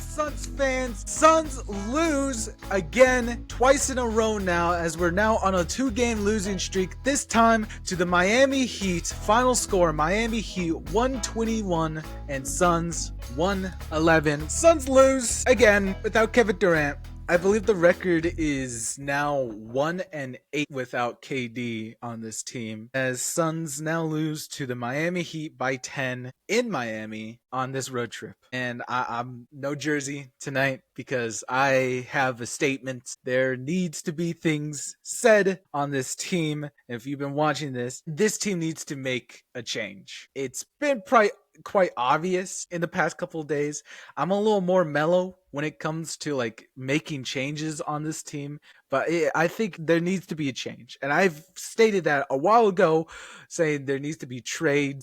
up, Suns fans? Suns lose again, twice in a row now, as we're now on a 2-game losing streak, this time to the Miami Heat. Final score, Miami Heat 121 and Suns 111. Suns lose again without Kevin Durant. I believe the record is now 1-8 without KD on this team, as Suns now lose to the Miami Heat by 10 in Miami on this road trip. And I'm no jersey tonight because I have a statement. There needs to be things said on this team. If you've been watching this team needs to make a change. It's been quite obvious in the past couple of days. I'm a little more mellow when it comes to like making changes on this team, but I think there needs to be a change. And I've stated that a while ago, saying there needs to be trade.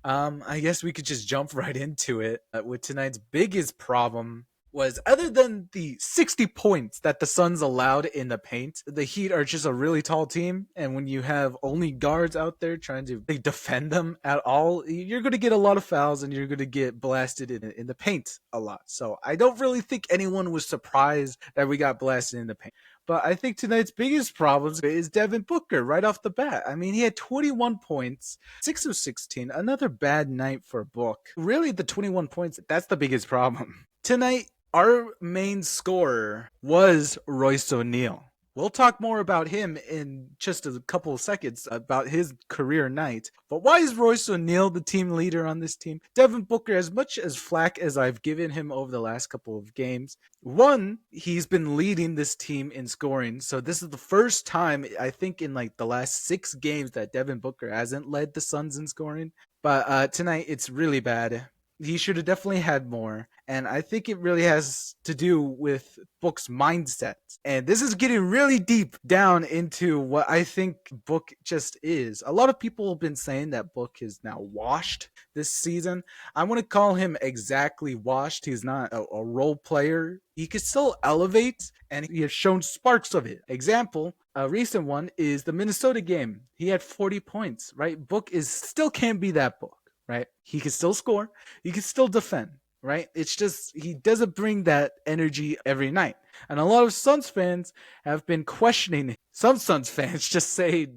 I guess we could just jump right into it with tonight's biggest problem. Was other than the 60 points that the Suns allowed in the paint, the Heat are just a really tall team. And when you have only guards out there trying to defend them at all, you're going to get a lot of fouls and you're going to get blasted in the paint a lot. So I don't really think anyone was surprised that we got blasted in the paint. But I think tonight's biggest problem is Devin Booker right off the bat. I mean, he had 21 points, 6 of 16, another bad night for Book. Really, the 21 points, that's the biggest problem. Tonight, our main scorer was Royce O'Neal. We'll talk more about him in just a couple of seconds about his career night. But why is Royce O'Neal the team leader on this team? Devin Booker, as much as flack as I've given him over the last couple of games, one, he's been leading this team in scoring. So this is the first time, I think, in like the last 6 games that Devin Booker hasn't led the Suns in scoring. But tonight, it's really bad. He should have definitely had more. And I think it really has to do with Book's mindset. And this is getting really deep down into what I think Book just is. A lot of people have been saying that Book is now washed this season. I want to call him exactly washed. He's not a role player. He could still elevate, and he has shown sparks of it. Example, a recent one is the Minnesota game. He had 40 points, right? Book still can't be that Book. Right? He can still score. He can still defend. Right? It's just he doesn't bring that energy every night. And a lot of Suns fans have been questioning. Some Suns fans just say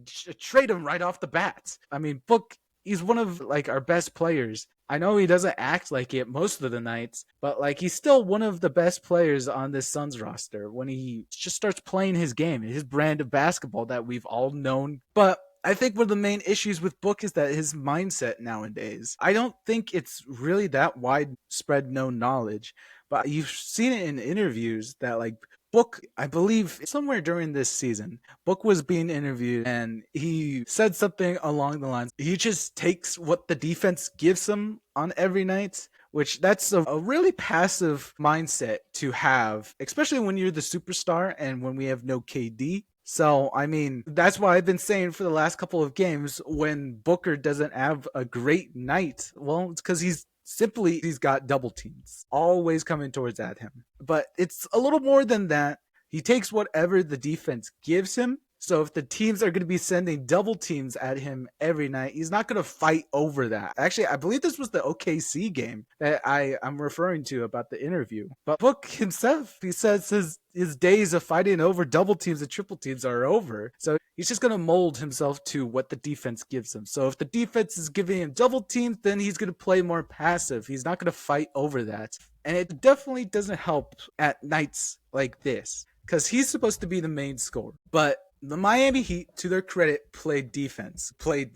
trade him right off the bat. I mean, Book, he's one of like our best players. I know he doesn't act like it most of the nights, but like he's still one of the best players on this Suns roster when he just starts playing his game, his brand of basketball that we've all known. But I think one of the main issues with Book is that his mindset nowadays. I don't think it's really that widespread known knowledge, but you've seen it in interviews that like Book, I believe somewhere during this season, Book was being interviewed and he said something along the lines. He just takes what the defense gives him on every night, which that's a really passive mindset to have, especially when you're the superstar and when we have no KD. So, I mean, that's why I've been saying for the last couple of games when Booker doesn't have a great night, well, it's because he's got double teams always coming towards at him. But it's a little more than that. He takes whatever the defense gives him. So if the teams are going to be sending double teams at him every night, he's not going to fight over that. Actually, I believe this was the OKC game that I'm referring to about the interview. But Book himself, he says his days of fighting over double teams and triple teams are over. So he's just going to mold himself to what the defense gives him. So if the defense is giving him double teams, then he's going to play more passive. He's not going to fight over that. And it definitely doesn't help at nights like this because he's supposed to be the main scorer. But the Miami Heat, to their credit, played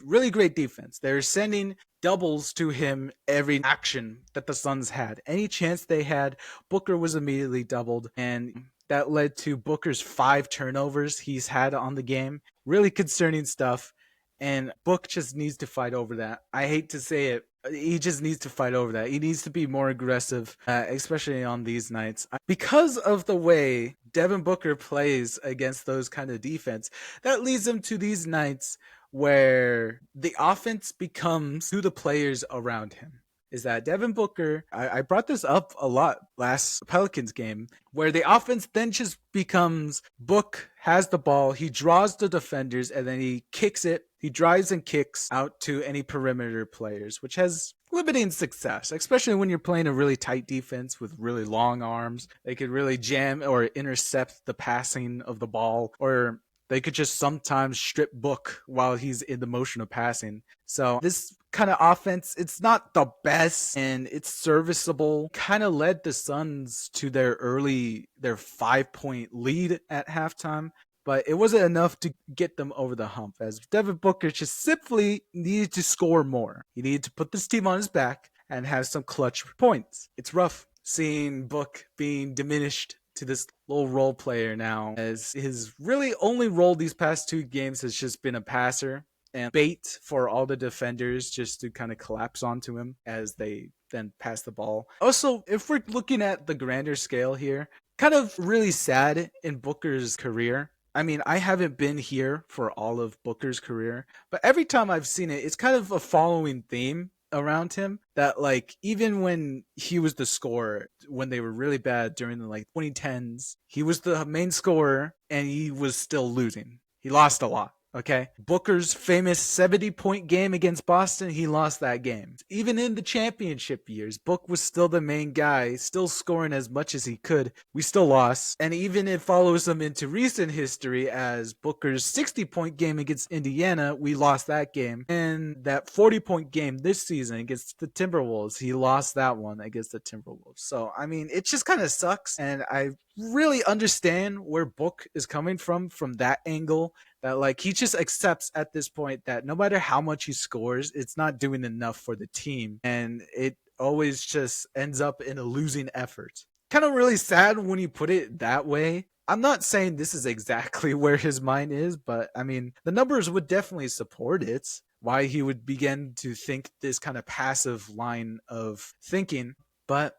really great defense. They're sending doubles to him every action that the Suns had. Any chance they had, Booker was immediately doubled, and that led to Booker's 5 turnovers he's had on the game. Really concerning stuff, and Book just needs to fight over that. I hate to say it. He just needs to fight over that. He needs to be more aggressive, especially on these nights. Because of the way Devin Booker plays against those kind of defense, that leads him to these nights where the offense becomes to the players around him. Is that Devin Booker, I brought this up a lot last Pelicans game, where the offense then just becomes Book has the ball, he draws the defenders, and then he kicks it. He drives and kicks out to any perimeter players, which has limiting success, especially when you're playing a really tight defense with really long arms. They could really jam or intercept the passing of the ball, or they could just sometimes strip Book while he's in the motion of passing. So this kind of offense, it's not the best and it's serviceable. Kind of led the Suns to their 5 point lead at halftime, but it wasn't enough to get them over the hump, as Devin Booker just simply needed to score more. He needed to put this team on his back and have some clutch points. It's rough seeing Book being diminished to this little role player now, as his really only role these past 2 games has just been a passer and bait for all the defenders just to kind of collapse onto him as they then pass the ball. Also, if we're looking at the grander scale here, kind of really sad in Booker's career. I mean, I haven't been here for all of Booker's career, but every time I've seen it, it's kind of a following theme around him that, like, even when he was the scorer, when they were really bad during the like 2010s, he was the main scorer and he was still losing. He lost a lot. Okay. Booker's famous 70-point game against Boston, he lost that game. Even in the championship years, Book was still the main guy, still scoring as much as he could. We still lost. And even it follows him into recent history, as Booker's 60-point game against Indiana, we lost that game. And that 40-point game this season against the Timberwolves, he lost that one against the Timberwolves. So, I mean, it just kind of sucks. And I really understand where Book is coming from that angle, that like he just accepts at this point that no matter how much he scores, it's not doing enough for the team, and it always just ends up in a losing effort. Kind of really sad when you put it that way. I'm not saying this is exactly where his mind is, but I mean, the numbers would definitely support it. Why he would begin to think this kind of passive line of thinking. But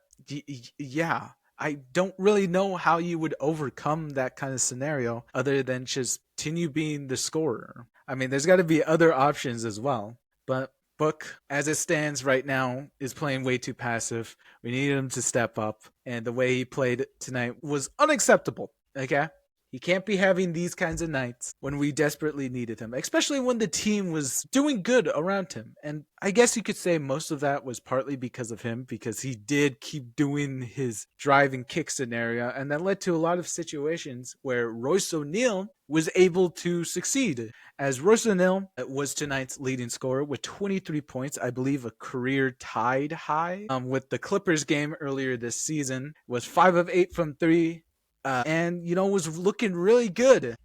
yeah, I don't really know how you would overcome that kind of scenario other than just continue being the scorer. I mean, there's got to be other options as well. But Book, as it stands right now, is playing way too passive. We needed him to step up, and the way he played tonight was unacceptable. Okay? He can't be having these kinds of nights when we desperately needed him, especially when the team was doing good around him. And I guess you could say most of that was partly because of him, because he did keep doing his drive and kick scenario, and that led to a lot of situations where Royce O'Neal was able to succeed. As Royce O'Neal was tonight's leading scorer with 23 points, I believe a career tied high with the Clippers game earlier this season, was 5 of 8 from 3, and was looking really good.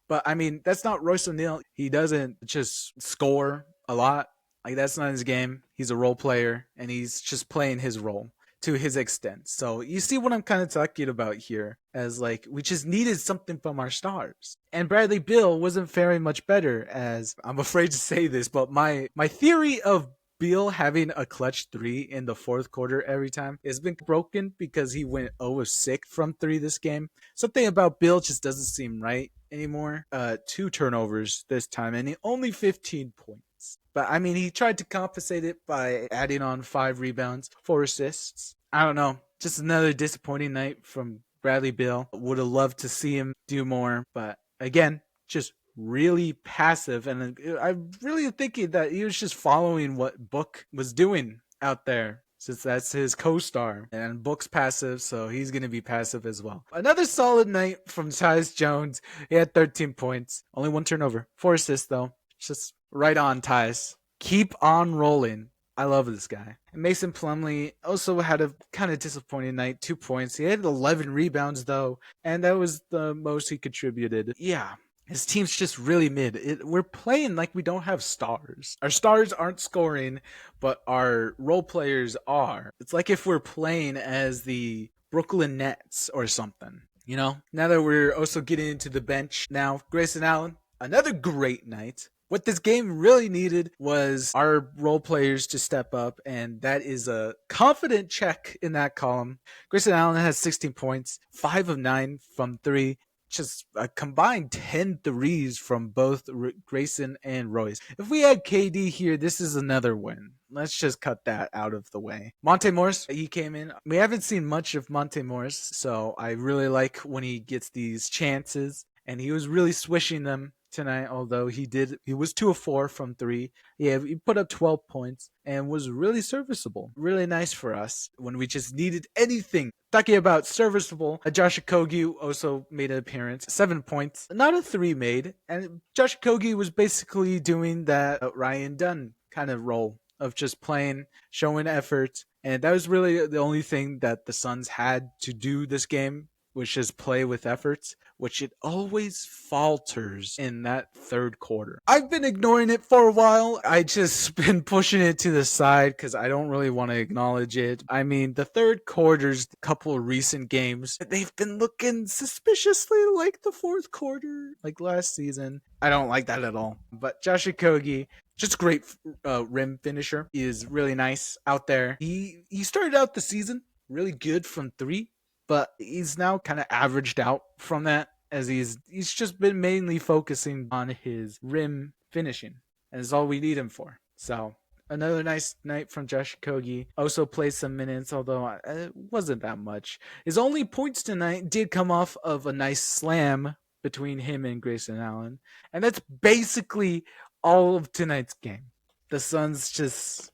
But I mean, that's not Royce O'Neal. He doesn't just score a lot. Like, that's not his game. He's a role player, and he's just playing his role to his extent. So you see what I'm kind of talking about here, as like we just needed something from our stars. And Bradley Beal wasn't faring much better, as I'm afraid to say this, but my theory of Beal having a clutch 3 in the fourth quarter every time has been broken, because he went 0 of 6 from 3 this game. Something about Beal just doesn't seem right anymore. 2 turnovers this time, and only 15 points. But I mean, he tried to compensate it by adding on 5 rebounds, 4 assists. I don't know. Just another disappointing night from Bradley Beal. Would have loved to see him do more, but again, just really passive, and I'm really thinking that he was just following what Book was doing out there, since that's his co-star, and Book's passive, so he's going to be passive as well. Another solid night from Tyus Jones. He had 13 points, only 1 turnover, 4 assists though. Just right on, Tyus. Keep on rolling. I love this guy. And Mason Plumlee also had a kind of disappointing night, 2 points. He had 11 rebounds though, and that was the most he contributed. Yeah. His team's just really mid. We're playing like we don't have stars. Our stars aren't scoring, but our role players are. It's like if we're playing as the Brooklyn Nets or something, Now that we're also getting into the bench now, Grayson Allen, another great night. What this game really needed was our role players to step up, and that is a confident check in that column. Grayson Allen has 16 points, 5 of 9 from 3. Just a combined 10 threes from both Grayson and Royce. If we had KD here, this is another win. Let's just cut that out of the way. Monte Morris, he came in. We haven't seen much of Monte Morris, so I really like when he gets these chances, and he was really swishing them. tonight, although he was 2 of 4 from 3. Yeah, he put up 12 points and was really serviceable. Really nice for us when we just needed anything. Talking about serviceable, Josh Okogie also made an appearance. 7 points, not a 3 made, and Josh Okogie was basically doing that Ryan Dunn kind of role of just playing, showing effort, and that was really the only thing that the Suns had to do this game, which is play with efforts, which it always falters in that third quarter. I've been ignoring it for a while. I just been pushing it to the side because I don't really want to acknowledge it. I mean, the third quarters, a couple of recent games, they've been looking suspiciously like the fourth quarter, like last season. I don't like that at all. But Josh Okogie, just great rim finisher. He is really nice out there. He started out the season really good from 3, but he's now kind of averaged out from that as he's just been mainly focusing on his rim finishing, and is all we need him for. So another nice night from Josh Okogie. Also played some minutes, although it wasn't that much. His only points tonight did come off of a nice slam between him and Grayson Allen, and that's basically all of tonight's game. The Suns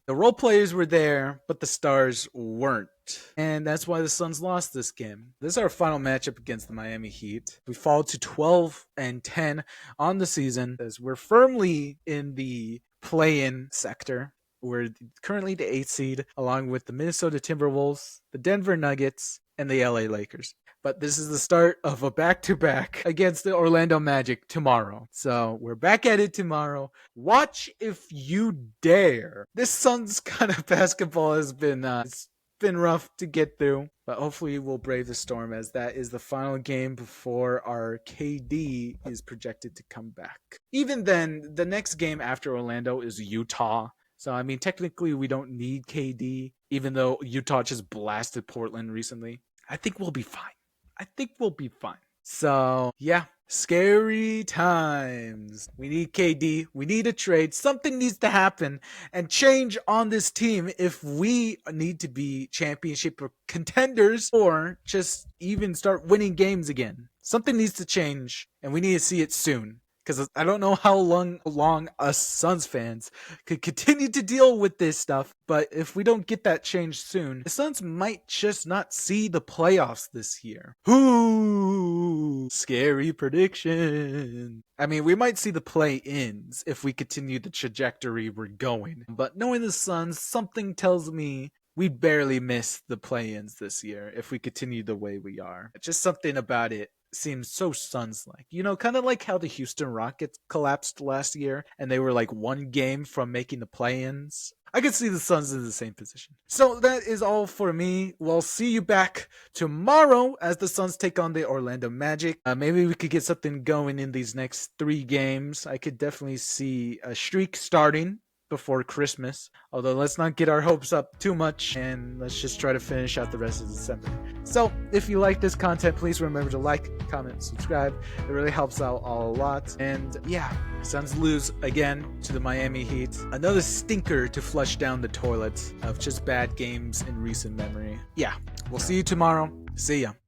the role players were there, but the stars weren't. And that's why the Suns lost this game. This is our final matchup against the Miami Heat. We fall to 12-10 on the season as we're firmly in the play-in sector. We're currently the 8th seed, along with the Minnesota Timberwolves, the Denver Nuggets, and the LA Lakers. But this is the start of a back-to-back against the Orlando Magic tomorrow. So we're back at it tomorrow. Watch if you dare. This Suns kind of basketball has been it's been rough to get through, but hopefully we'll brave the storm, as that is the final game before our KD is projected to come back. Even then, the next game after Orlando is Utah. So, I mean, technically we don't need KD, even though Utah just blasted Portland recently. I think we'll be fine. So, yeah, scary times. We need KD. We need a trade. Something needs to happen and change on this team if we need to be championship contenders or just even start winning games again. Something needs to change, and we need to see it soon. Because I don't know how long us Suns fans could continue to deal with this stuff. But if we don't get that change soon, the Suns might just not see the playoffs this year. Ooh, scary prediction. I mean, we might see the play-ins if we continue the trajectory we're going. But knowing the Suns, something tells me we'd barely miss the play-ins this year if we continue the way we are. Just something about it seems so Suns-like. You know, kind of like how the Houston Rockets collapsed last year and they were like one game from making the play-ins. I could see the Suns in the same position. So that is all for me. We'll see you back tomorrow as the Suns take on the Orlando Magic. Maybe we could get something going in these next 3 games. I could definitely see a streak starting before Christmas. Although let's not get our hopes up too much, and let's just try to finish out the rest of December. So if you like this content, please remember to like, comment, subscribe. It really helps out a lot. And yeah, Suns lose again to the Miami Heat. Another stinker to flush down the toilet of just bad games in recent memory. Yeah, we'll see you tomorrow. See ya.